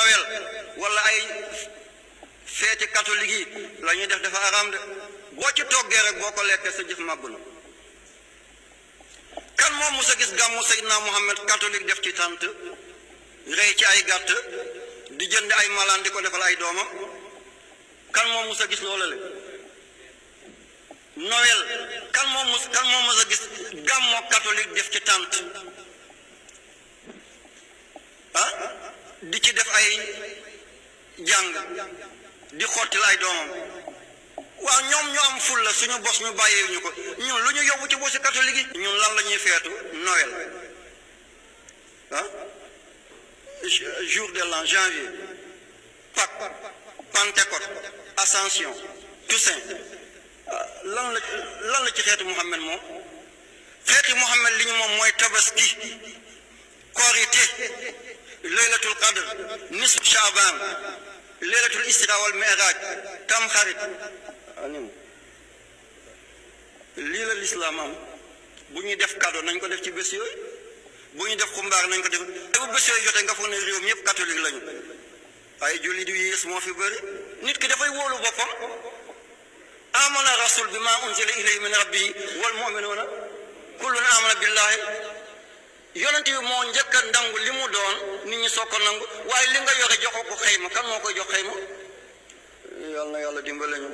Noël wala ay feeti catholique yi la ñuy def dafa araam de boo ci toggee rek boo ko lekkee sa jëf màbb na. kan moom musa gis gàmmu Seydina Muhammad catholique def ci tànt rey ci ay gàtt di jënd ay malaan di ko defal ay doomam kan moom musa gis loola le Noël kan moom musa gis gàmmoo catholique def ci tànt di ci def ay jàng di xottil ay doomam waaw ñoom ñu am ful la suñu bos ñu bàyyee ñu ko ñun lu ñu yóbbu ci bosi catholique yi ñun lan la ñuy feetu Noël jour de l'an janvier Pâques Pentecôte Ascension Toussaint lan la ci xeetu Muhammad moom xeeti Muhammad li ñu moom mooy tabaski korité laylatul qadr nisfu Shaaban laylatul isra wal mi'raj tam xarit lii la lislaam am bu ñuy def cadeau nañ ko def ci bés yooyu bu ñuy def xumbaar nañ ko def te bu bés yooyu jotee nga foog ne réew mi yëpp catholique lañu ay jullit yu yées moo fi bëri nit ki dafay wóolu boppam amana rasul bi ma unzila ilayhi min rabbihi wal mu'minuuna kullun amana billahi yonent bi moo njëkk a nangu li mu doon nit ñi soo ko nangu waaye li nga yore joxoo ko xëyma kan moo koy jox xëyma yàlla na yàlla dimbale ñu